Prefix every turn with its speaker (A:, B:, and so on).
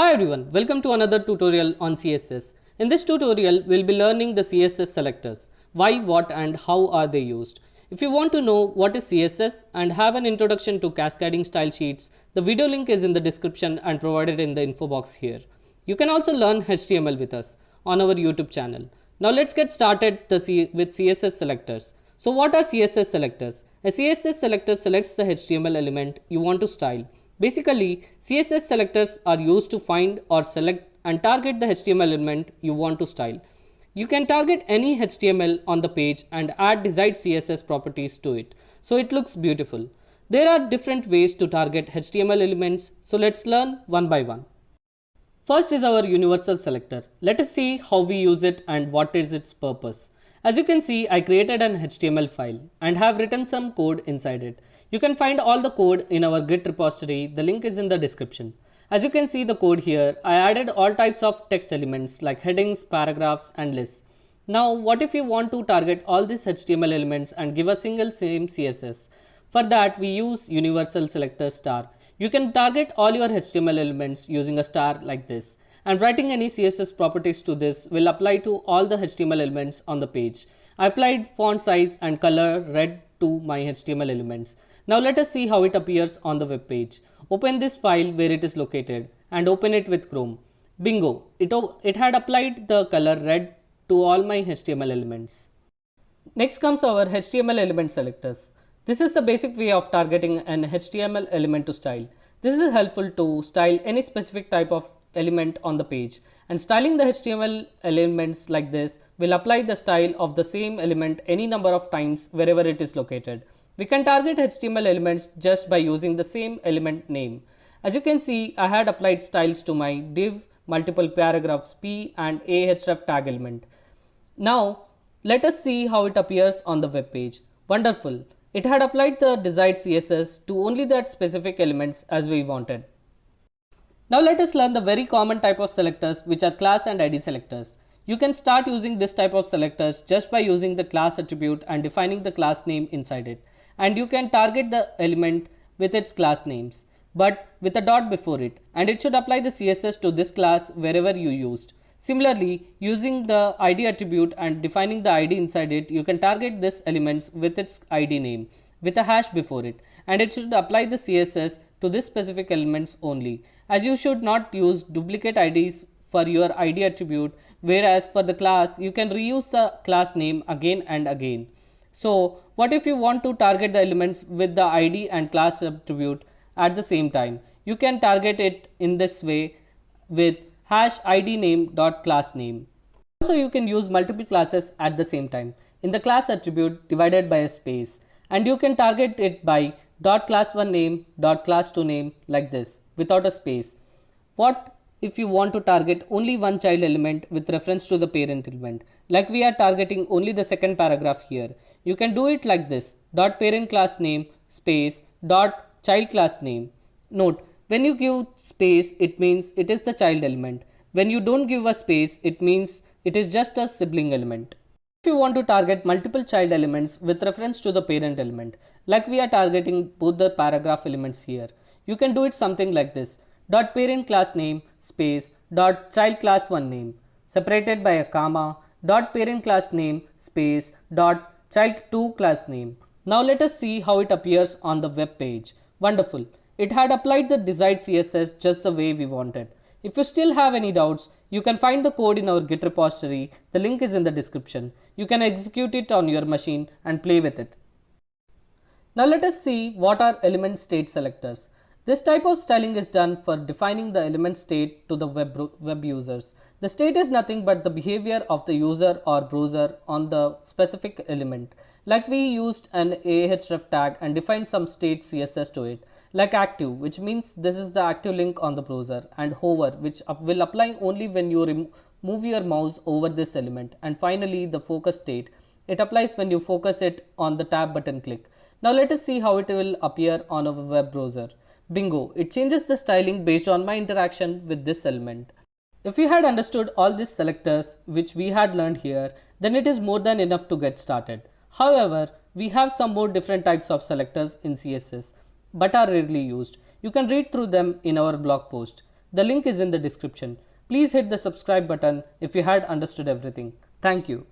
A: Hi everyone, welcome to another tutorial on CSS. In this tutorial, we'll be learning the CSS selectors. Why, what and how are they used? If you want to know what is CSS and have an introduction to cascading style sheets, the video link is in the description and provided in the info box here. You can also learn HTML with us on our YouTube channel. Now let's get started with CSS selectors. So what are CSS selectors? A CSS selector selects the HTML element you want to style. Basically, CSS selectors are used to find or select and target the HTML element you want to style. You can target any HTML on the page and add desired CSS properties to it, so it looks beautiful. There are different ways to target HTML elements, so let's learn one by one. First is our universal selector. Let us see how we use it and what is its purpose. As you can see, I created an HTML file and have written some code inside it. You can find all the code in our Git repository. The link is in the description. As you can see the code here, I added all types of text elements like headings, paragraphs and lists. Now what if you want to target all these HTML elements and give a single same CSS? For that we use universal selector star. You can target all your HTML elements using a star like this. And writing any CSS properties to this will apply to all the HTML elements on the page. I applied font size and color red to my HTML elements. Now let us see how it appears on the web page. Open this file where it is located and open it with Chrome. Bingo! It had applied the color red to all my HTML elements. Next comes our HTML element selectors. This is the basic way of targeting an HTML element to style. This is helpful to style any specific type of element on the page, and styling the HTML elements like this will apply the style of the same element any number of times wherever it is located. We can target HTML elements just by using the same element name. As you can see, I had applied styles to my div, multiple paragraphs p and a href tag element. Now let us see how it appears on the web page. Wonderful! It had applied the desired CSS to only that specific elements as we wanted. Now let us learn the very common type of selectors, which are class and ID selectors. You can start using this type of selectors just by using the class attribute and defining the class name inside it. And you can target the element with its class names, but with a dot before it, and it should apply the CSS to this class wherever you used. Similarly, using the ID attribute and defining the ID inside it, you can target this elements with its ID name with a hash before it, and it should apply the CSS to this specific elements only, as you should not use duplicate IDs for your ID attribute, whereas for the class you can reuse the class name again and again. So what if you want to target the elements with the ID and class attribute at the same time? You can target it in this way with hash ID name dot class name. Also you can use multiple classes at the same time in the class attribute divided by a space, and you can target it by dot class 1 name dot class 2 name like this without a space. What if you want to target only one child element with reference to the parent element, like we are targeting only the second paragraph here? You can do it like this: dot parent class name space dot child class name. Note, when you give space it means it is the child element. When you don't give a space it means it is just a sibling element. If you want to target multiple child elements with reference to the parent element, like we are targeting both the paragraph elements here, you can do it something like this: dot parent class name space dot child class 1 name separated by a comma, dot parent class name space dot child 2 class name. Now let us see how it appears on the web page. Wonderful! It had applied the desired CSS just the way we wanted. If you still have any doubts, you can find the code in our Git repository. The link is in the description. You can execute it on your machine and play with it. Now let us see what are element state selectors. This type of styling is done for defining the element state to the web users. The state is nothing but the behavior of the user or browser on the specific element. Like we used an ahref tag and defined some state CSS to it, like active, which means this is the active link on the browser, and hover, which will apply only when you move your mouse over this element, and finally the focus state. It applies when you focus it on the tab button click. Now let us see how it will appear on our web browser. Bingo! It changes the styling based on my interaction with this element. If you had understood all these selectors which we had learned here, then it is more than enough to get started. However, we have some more different types of selectors in CSS, but are rarely used. You can read through them in our blog post. The link is in the description. Please hit the subscribe button if you had understood everything. Thank you.